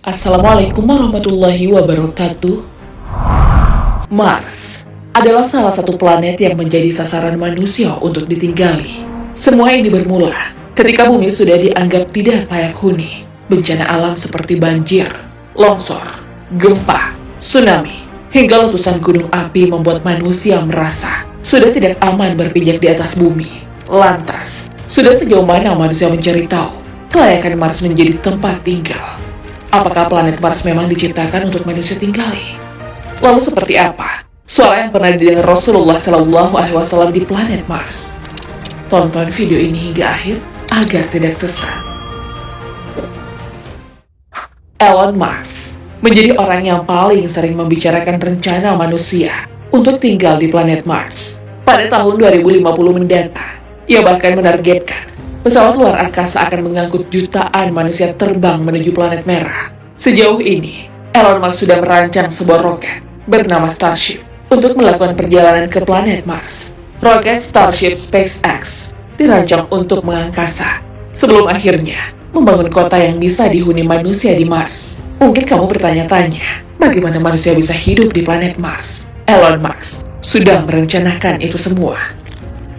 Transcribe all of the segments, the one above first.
Assalamualaikum warahmatullahi wabarakatuh. Mars adalah salah satu planet yang menjadi sasaran manusia untuk ditinggali. Semua ini bermula ketika bumi sudah dianggap tidak layak huni. Bencana alam seperti banjir, longsor, gempa, tsunami, hingga letusan gunung api membuat manusia merasa sudah tidak aman berpijak di atas bumi. Lantas, sudah sejauh mana manusia mencari tahu kelayakan Mars menjadi tempat tinggal? Apakah planet Mars memang diciptakan untuk manusia tinggali? Lalu seperti apa suara yang pernah didengar Rasulullah SAW di planet Mars? Tonton video ini hingga akhir agar tidak sesat. Elon Musk menjadi orang yang paling sering membicarakan rencana manusia untuk tinggal di planet Mars. Pada tahun 2050 mendatang, ia bahkan menargetkan pesawat luar angkasa akan mengangkut jutaan manusia terbang menuju planet merah. Sejauh ini, Elon Musk sudah merancang sebuah roket bernama Starship untuk melakukan perjalanan ke planet Mars. Roket Starship SpaceX dirancang untuk mengangkasa sebelum akhirnya membangun kota yang bisa dihuni manusia di Mars. Mungkin kamu bertanya-tanya, bagaimana manusia bisa hidup di planet Mars? Elon Musk sudah merencanakan itu semua.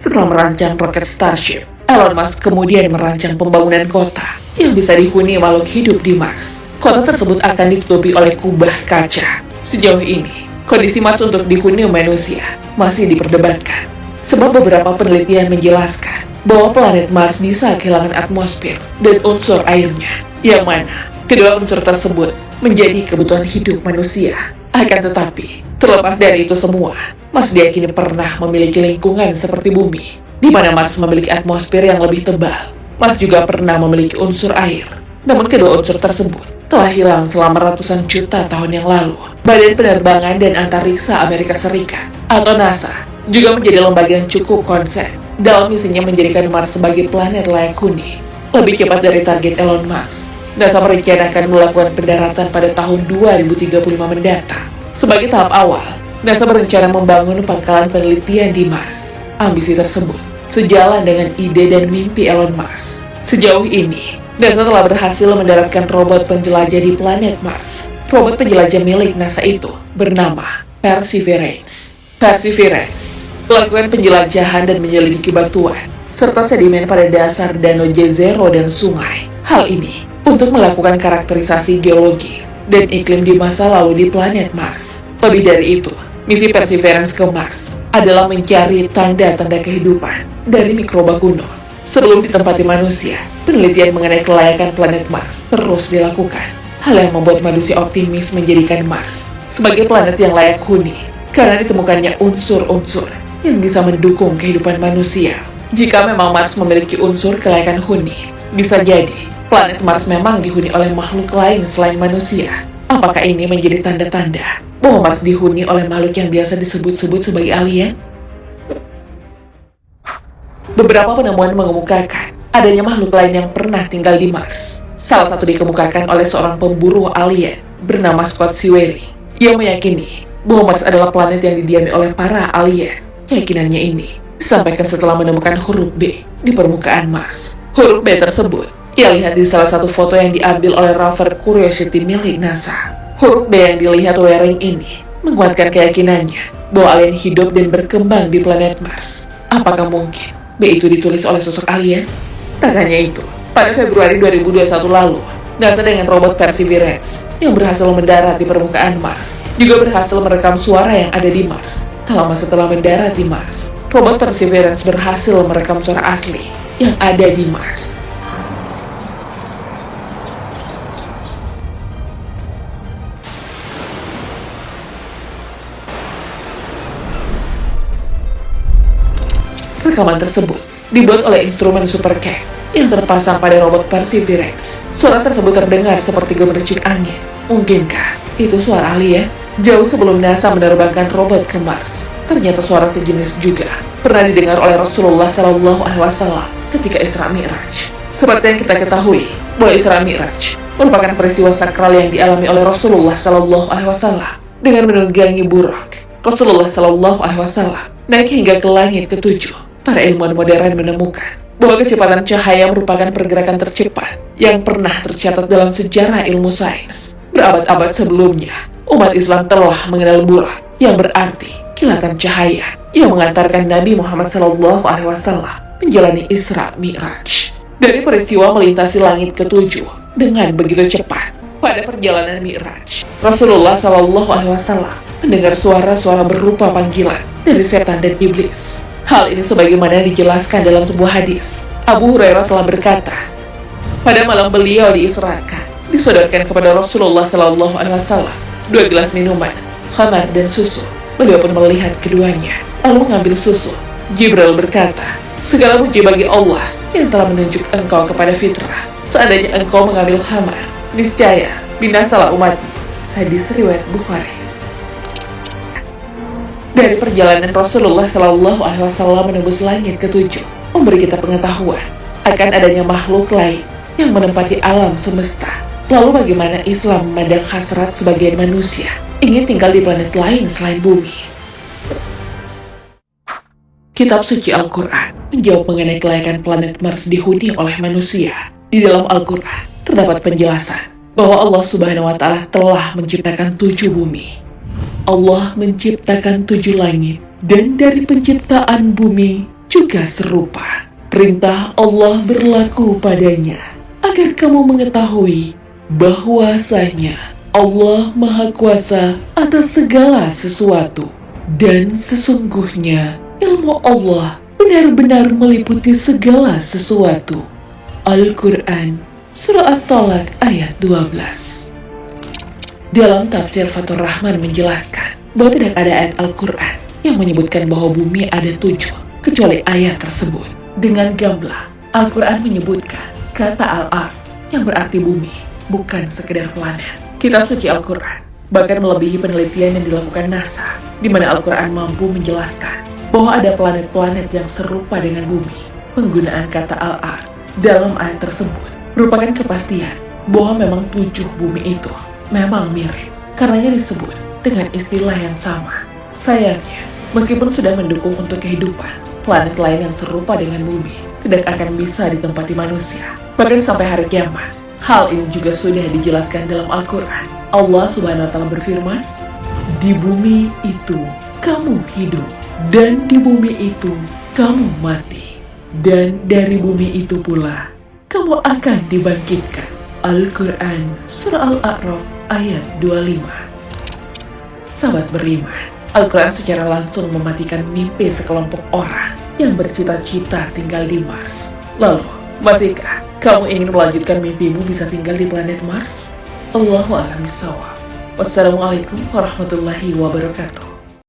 Setelah merancang roket Starship, Elon Musk kemudian merancang pembangunan kota yang bisa dihuni makhluk hidup di Mars. Kota tersebut akan ditutupi oleh kubah kaca. Sejauh ini, kondisi Mars untuk dihuni manusia masih diperdebatkan. Sebab beberapa penelitian menjelaskan bahwa planet Mars bisa kehilangan atmosfer dan unsur airnya, yang mana kedua unsur tersebut menjadi kebutuhan hidup manusia. Akan tetapi, terlepas dari itu semua, Mars diyakini pernah memiliki lingkungan seperti bumi, di mana Mars memiliki atmosfer yang lebih tebal. Mars juga pernah memiliki unsur air. Namun kedua unsur tersebut telah hilang selama ratusan juta tahun yang lalu. Badan Penerbangan dan Antariksa Amerika Serikat atau NASA juga menjadi lembaga yang cukup konsen dalam misinya menjadikan Mars sebagai planet layak huni. Lebih cepat dari target Elon Musk, NASA merencanakan melakukan pendaratan pada tahun 2035 mendatang. Sebagai tahap awal, NASA berencana membangun pangkalan penelitian di Mars. Ambisi tersebut sejalan dengan ide dan mimpi Elon Musk. Sejauh ini, NASA telah berhasil mendaratkan robot penjelajah di planet Mars. Robot penjelajah milik NASA itu bernama Perseverance. Perseverance melakukan penjelajahan dan menyelidiki batuan serta sedimen pada dasar danau Jezero dan sungai. Hal ini untuk melakukan karakterisasi geologi dan iklim di masa lalu di planet Mars. Lebih dari itu, misi Perseverance ke Mars adalah mencari tanda-tanda kehidupan dari mikroba kuno. Sebelum ditempati manusia, penelitian mengenai kelayakan planet Mars terus dilakukan. Hal yang membuat manusia optimis menjadikan Mars sebagai planet yang layak huni karena ditemukannya unsur-unsur yang bisa mendukung kehidupan manusia. Jika memang Mars memiliki unsur kelayakan huni, bisa jadi planet Mars memang dihuni oleh makhluk lain selain manusia. Apakah ini menjadi tanda-tanda bahwa Mars dihuni oleh makhluk yang biasa disebut-sebut sebagai alien? Beberapa penemuan mengemukakan adanya makhluk lain yang pernah tinggal di Mars. Salah satu dikemukakan oleh seorang pemburu alien bernama Scott Sewering yang meyakini bahwa Mars adalah planet yang didiami oleh para alien. Keyakinannya ini disampaikan setelah menemukan huruf B di permukaan Mars. Huruf B tersebut ia lihat di salah satu foto yang diambil oleh rover Curiosity milik NASA. Huruf B yang dilihat Waring ini menguatkan keyakinannya bahwa alien hidup dan berkembang di planet Mars. Apakah mungkin B itu ditulis oleh sosok alien? Tak hanya itu, pada Februari 2021 lalu, NASA dengan robot Perseverance yang berhasil mendarat di permukaan Mars juga berhasil merekam suara yang ada di Mars. Tak lama setelah mendarat di Mars, robot Perseverance berhasil merekam suara asli yang ada di Mars. Rekaman tersebut dibuat oleh instrumen SuperCam yang terpasang pada robot Perseverance. Suara tersebut terdengar seperti gemericik angin. Mungkinkah itu suara alien? Jauh sebelum NASA menerbangkan robot ke Mars, ternyata suara sejenis juga pernah didengar oleh Rasulullah SAW ketika Isra Mi'raj. Seperti yang kita ketahui, bahwa Isra Mi'raj merupakan peristiwa sakral yang dialami oleh Rasulullah SAW dengan menunggangi buraq. Rasulullah SAW naik hingga ke langit ketujuh. Para ilmuwan modern menemukan bahwa kecepatan cahaya merupakan pergerakan tercepat yang pernah tercatat dalam sejarah ilmu sains. Berabad-abad sebelumnya, umat Islam telah mengenal burak, yang berarti kilatan cahaya, yang mengantarkan Nabi Muhammad SAW menjalani Isra Mi'raj. Dari peristiwa melintasi langit ketujuh dengan begitu cepat, pada perjalanan Mi'raj, Rasulullah SAW mendengar suara-suara berupa panggilan dari setan dan iblis. Hal ini sebagaimana dijelaskan dalam sebuah hadis. Abu Hurairah telah berkata, pada malam beliau diisrakan, disodorkan kepada Rasulullah SAW 2 gelas minuman, khamar dan susu. Beliau pun melihat keduanya, lalu mengambil susu. Jibril berkata, segala puji bagi Allah yang telah menunjuk engkau kepada fitrah. Seandainya engkau mengambil khamar, niscaya binasalah umatmu. Hadis riwayat Bukhari. Dari perjalanan Rasulullah SAW menembus langit ketujuh, memberi kita pengetahuan akan adanya makhluk lain yang menempati alam semesta. Lalu bagaimana Islam memandang hasrat sebagian manusia ingin tinggal di planet lain selain bumi? Kitab suci Al-Quran menjawab mengenai kelayakan planet Mars dihuni oleh manusia. Di dalam Al-Quran terdapat penjelasan bahwa Allah Subhanahu wa Ta'ala telah menciptakan 7 bumi. Allah menciptakan 7 langit, dan dari penciptaan bumi juga serupa. Perintah Allah berlaku padanya agar kamu mengetahui bahwasanya Allah Maha Kuasa atas segala sesuatu, dan sesungguhnya ilmu Allah benar-benar meliputi segala sesuatu. Al-Quran, Surah At-Talaq ayat 12. Dalam tafsir Fathur Rahman menjelaskan bahwa tidak ada ayat Al-Quran yang menyebutkan bahwa bumi ada 7, kecuali ayat tersebut. Dengan gamblang, Al-Quran menyebutkan kata Al-Ard yang berarti bumi, bukan sekedar planet. Kitab suci Al-Quran bahkan melebihi penelitian yang dilakukan NASA, di mana Al-Quran mampu menjelaskan bahwa ada planet-planet yang serupa dengan bumi. Penggunaan kata Al-Ard dalam ayat tersebut merupakan kepastian bahwa memang 7 bumi itu memang mirip, karenanya disebut dengan istilah yang sama. Sayangnya, meskipun sudah mendukung untuk kehidupan, planet lain yang serupa dengan bumi tidak akan bisa ditempati manusia. Bahkan sampai hari kiamat, hal ini juga sudah dijelaskan dalam Al-Quran. Allah Subhanahu wa Ta'ala berfirman, di bumi itu kamu hidup, dan di bumi itu kamu mati, dan dari bumi itu pula kamu akan dibangkitkan. Al-Quran, Surah Al-A'raf ayat 25. Sahabat beriman, Al-Quran secara langsung mematikan mimpi sekelompok orang yang bercita-cita tinggal di Mars. Lalu, masihkah kamu ingin melanjutkan mimpimu bisa tinggal di planet Mars? Allahu a'lam bishawab. Wassalamualaikum warahmatullahi wabarakatuh.